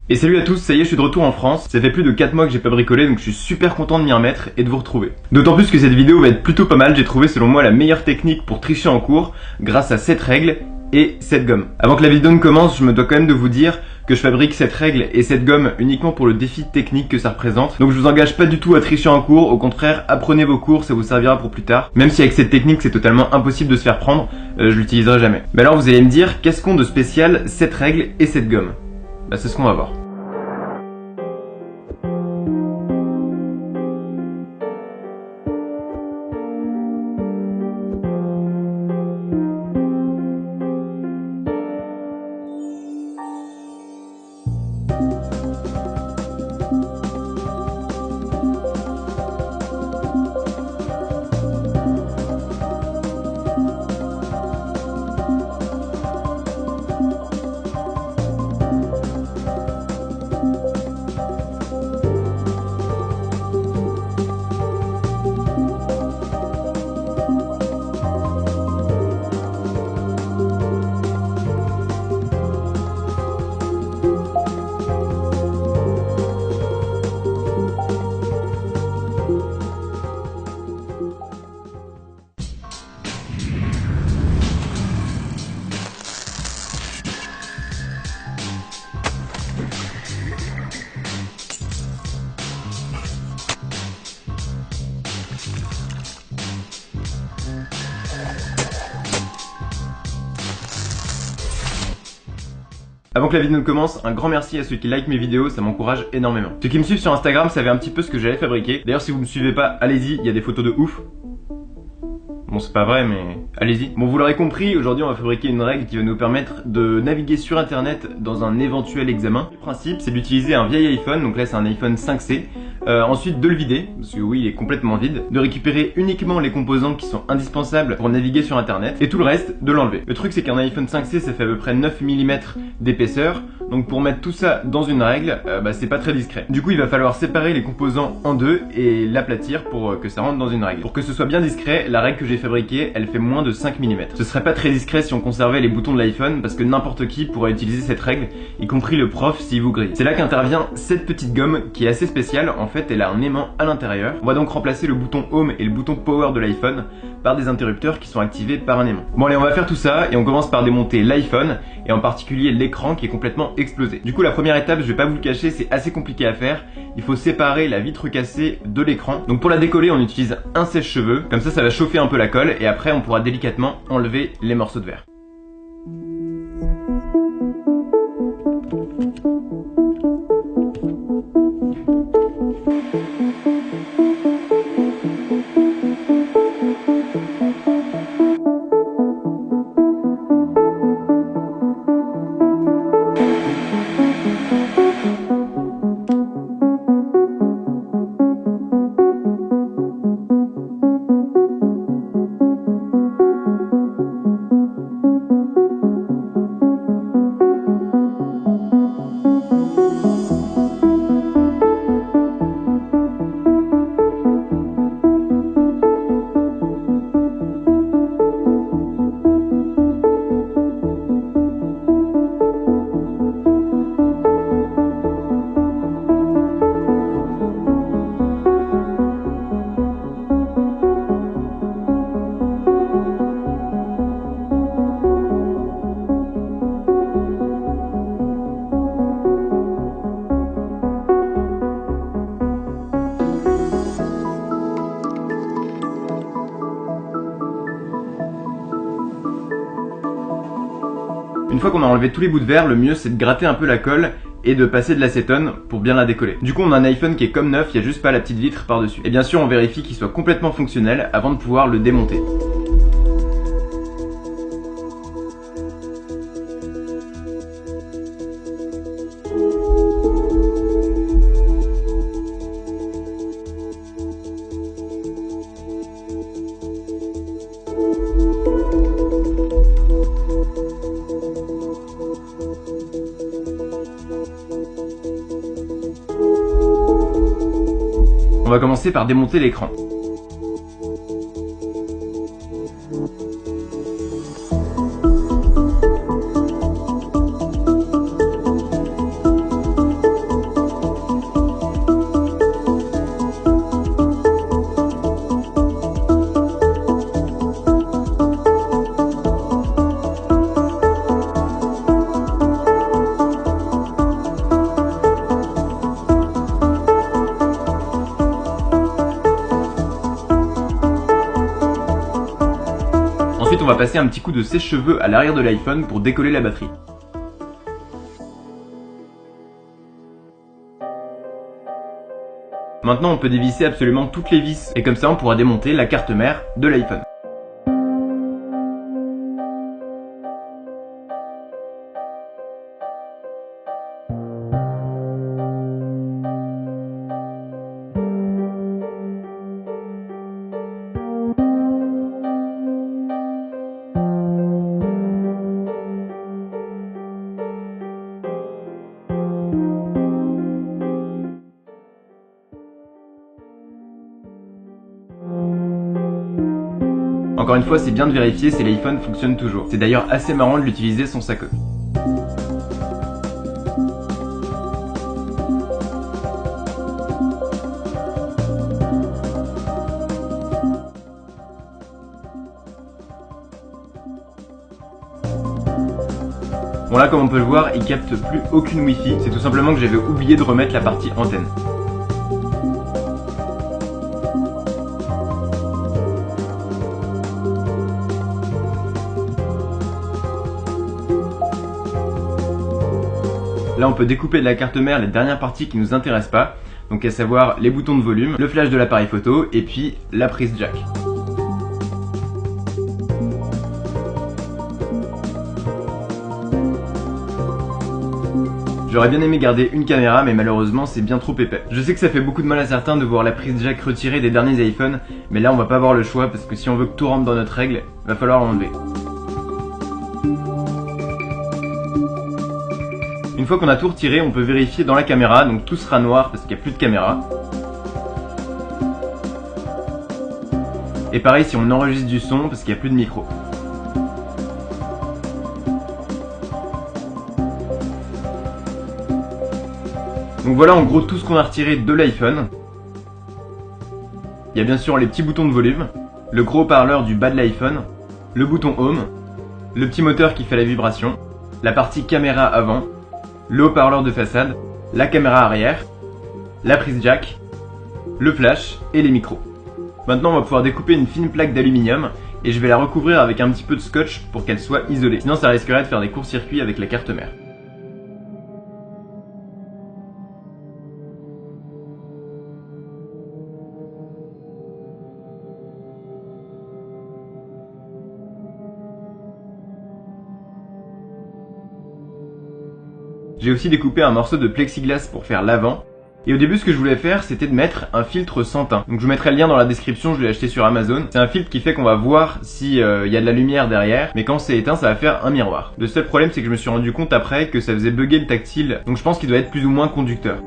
Et salut à tous, ça y est, je suis de retour en France. Ça fait plus de 4 mois que j'ai pas bricolé, donc je suis super content de m'y remettre et de vous retrouver. D'autant plus que cette vidéo va être plutôt pas mal, j'ai trouvé selon moi la meilleure technique pour tricher en cours grâce à cette règle et cette gomme. Avant que la vidéo ne commence, je me dois quand même de vous dire que je fabrique cette règle et cette gomme uniquement pour le défi technique que ça représente. Donc je vous engage pas du tout à tricher en cours, au contraire, apprenez vos cours, ça vous servira pour plus tard. Même si avec cette technique c'est totalement impossible de se faire prendre, je l'utiliserai jamais. Mais alors vous allez me dire, qu'est-ce qu'ont de spécial cette règle et cette gomme? Bah c'est ce qu'on va voir. Avant que la vidéo ne commence, un grand merci à ceux qui like mes vidéos, ça m'encourage énormément. Ceux qui me suivent sur Instagram savaient un petit peu ce que j'allais fabriquer. D'ailleurs si vous me suivez pas, allez-y, il y a des photos de ouf. Bon c'est pas vrai mais allez-y. Bon vous l'aurez compris, aujourd'hui on va fabriquer une règle qui va nous permettre de naviguer sur internet dans un éventuel examen. Le principe c'est d'utiliser un vieil iPhone, donc là c'est un iPhone 5C. Ensuite de le vider, parce que oui il est complètement vide, de récupérer uniquement les composants qui sont indispensables pour naviguer sur internet et tout le reste de l'enlever. Le truc c'est qu'un iPhone 5C ça fait à peu près 9 mm d'épaisseur, donc pour mettre tout ça dans une règle, c'est pas très discret. Du coup il va falloir séparer les composants en deux et l'aplatir pour que ça rentre dans une règle. Pour que ce soit bien discret, la règle que j'ai fabriquée elle fait moins de 5 mm. Ce serait pas très discret si on conservait les boutons de l'iPhone parce que n'importe qui pourrait utiliser cette règle, y compris le prof s'il vous grille. C'est là qu'intervient cette petite gomme qui est assez spéciale. En fait elle a un aimant à l'intérieur. On va donc remplacer le bouton Home et le bouton Power de l'iPhone par des interrupteurs qui sont activés par un aimant. Bon allez on va faire tout ça et on commence par démonter l'iPhone et en particulier l'écran qui est complètement explosé. Du coup la première étape, je vais pas vous le cacher, c'est assez compliqué à faire. Il faut séparer la vitre cassée de l'écran. Donc pour la décoller on utilise un sèche-cheveux, comme ça va chauffer un peu la colle et après on pourra délicatement enlever les morceaux de verre. Une fois qu'on a enlevé tous les bouts de verre, le mieux c'est de gratter un peu la colle et de passer de l'acétone pour bien la décoller. Du coup on a un iPhone qui est comme neuf, il n'y a juste pas la petite vitre par dessus. Et bien sûr on vérifie qu'il soit complètement fonctionnel avant de pouvoir le démonter. On va commencer par démonter l'écran. va passer un petit coup de sèche-cheveux à l'arrière de l'iPhone pour décoller la batterie. Maintenant on peut dévisser absolument toutes les vis et comme ça on pourra démonter la carte mère de l'iPhone. Encore une fois, c'est bien de vérifier si l'iPhone fonctionne toujours. C'est d'ailleurs assez marrant de l'utiliser sans sa coque. Bon là, comme on peut le voir, il capte plus aucune Wi-Fi. C'est tout simplement que j'avais oublié de remettre la partie antenne. Là on peut découper de la carte mère les dernières parties qui nous intéressent pas, donc à savoir les boutons de volume, le flash de l'appareil photo et puis la prise jack. J'aurais bien aimé garder une caméra mais malheureusement c'est bien trop épais. Je sais que ça fait beaucoup de mal à certains de voir la prise jack retirée des derniers iPhones, mais là on va pas avoir le choix parce que si on veut que tout rentre dans notre règle, va falloir l'enlever. Une fois qu'on a tout retiré, on peut vérifier dans la caméra, donc tout sera noir parce qu'il n'y a plus de caméra. Et pareil si on enregistre du son parce qu'il n'y a plus de micro. Donc voilà en gros tout ce qu'on a retiré de l'iPhone. Il y a bien sûr les petits boutons de volume, le gros haut-parleur du bas de l'iPhone, le bouton Home, le petit moteur qui fait la vibration, la partie caméra avant, le haut-parleur de façade, la caméra arrière, la prise jack, le flash et les micros. Maintenant on va pouvoir découper une fine plaque d'aluminium et je vais la recouvrir avec un petit peu de scotch pour qu'elle soit isolée. Sinon ça risquerait de faire des courts-circuits avec la carte mère. J'ai aussi découpé un morceau de plexiglas pour faire l'avant. Et au début ce que je voulais faire c'était de mettre un filtre sans teint. Donc je vous mettrai le lien dans la description, je l'ai acheté sur Amazon. C'est un filtre qui fait qu'on va voir si y a de la lumière derrière, mais quand c'est éteint ça va faire un miroir. Le seul problème c'est que je me suis rendu compte après que ça faisait bugger le tactile, donc je pense qu'il doit être plus ou moins conducteur.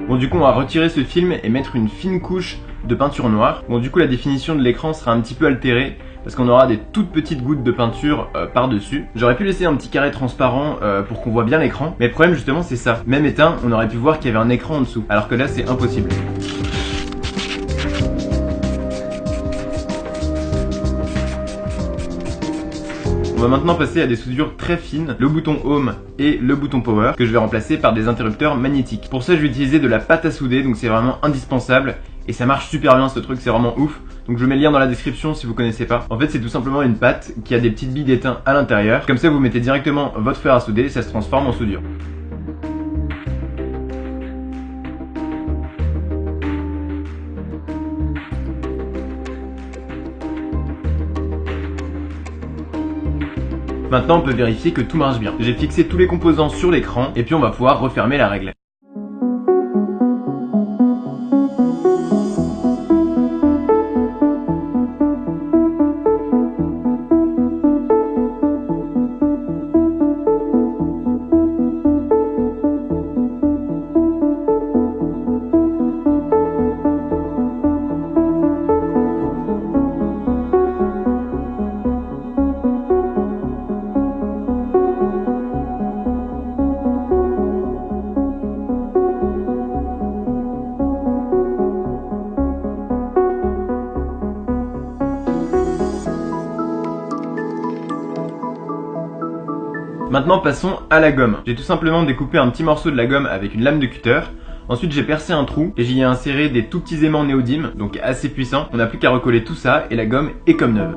Bon du coup on va retirer ce film et mettre une fine couche de peinture noire. Bon du coup la définition de l'écran sera un petit peu altérée parce qu'on aura des toutes petites gouttes de peinture par-dessus. J'aurais pu laisser un petit carré transparent pour qu'on voit bien l'écran, mais le problème justement c'est ça. Même éteint, on aurait pu voir qu'il y avait un écran en dessous, alors que là c'est impossible. On va maintenant passer à des soudures très fines, le bouton Home et le bouton Power, que je vais remplacer par des interrupteurs magnétiques. Pour ça je vais utiliser de la pâte à souder, donc c'est vraiment indispensable. Et ça marche super bien ce truc, c'est vraiment ouf. Donc je mets le lien dans la description si vous connaissez pas. En fait c'est tout simplement une pâte qui a des petites billes d'étain à l'intérieur. Comme ça vous mettez directement votre fer à souder et ça se transforme en soudure. Maintenant on peut vérifier que tout marche bien. J'ai fixé tous les composants sur l'écran et puis on va pouvoir refermer la règle. Maintenant passons à la gomme. J'ai tout simplement découpé un petit morceau de la gomme avec une lame de cutter. Ensuite j'ai percé un trou et j'y ai inséré des tout petits aimants néodyme, donc assez puissants. On n'a plus qu'à recoller tout ça et la gomme est comme neuve.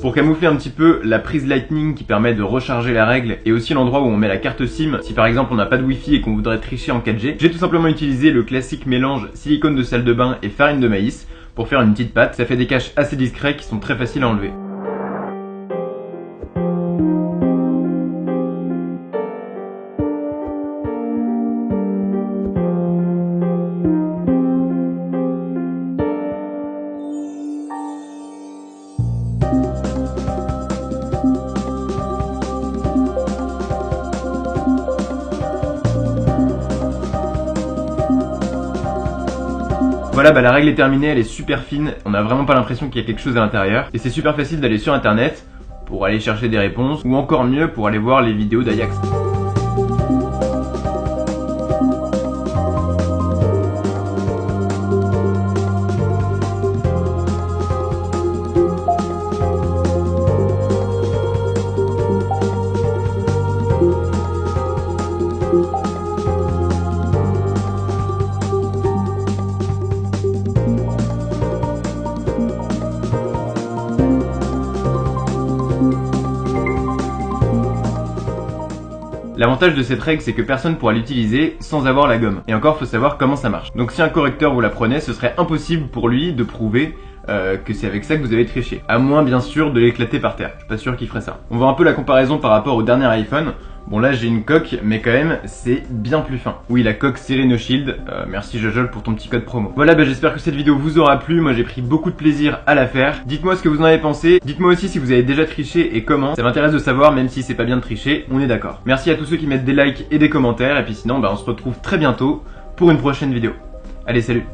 Pour camoufler un petit peu la prise Lightning qui permet de recharger la règle et aussi l'endroit où on met la carte SIM si par exemple on n'a pas de Wi-Fi et qu'on voudrait tricher en 4G, j'ai tout simplement utilisé le classique mélange silicone de salle de bain et farine de maïs pour faire une petite pâte. Ça fait des caches assez discrets qui sont très faciles à enlever. Voilà, la règle est terminée, elle est super fine, on n'a vraiment pas l'impression qu'il y a quelque chose à l'intérieur. Et c'est super facile d'aller sur internet pour aller chercher des réponses, ou encore mieux pour aller voir les vidéos d'Ajax. L'avantage de cette règle, c'est que personne pourra l'utiliser sans avoir la gomme. Et encore, faut savoir comment ça marche. Donc si un correcteur vous la prenait, ce serait impossible pour lui de prouver que c'est avec ça que vous avez triché. À moins bien sûr de l'éclater par terre. Je suis pas sûr qu'il ferait ça. On voit un peu la comparaison par rapport au dernier iPhone. Bon là j'ai une coque, mais quand même c'est bien plus fin. Oui, la coque serrée no shield. Merci Jojol pour ton petit code promo. Voilà, j'espère que cette vidéo vous aura plu. Moi j'ai pris beaucoup de plaisir à la faire. Dites-moi ce que vous en avez pensé. Dites-moi aussi si vous avez déjà triché et comment. Ça m'intéresse de savoir, même si c'est pas bien de tricher, on est d'accord. Merci à tous ceux qui mettent des likes et des commentaires. Et puis sinon on se retrouve très bientôt pour une prochaine vidéo. Allez, salut!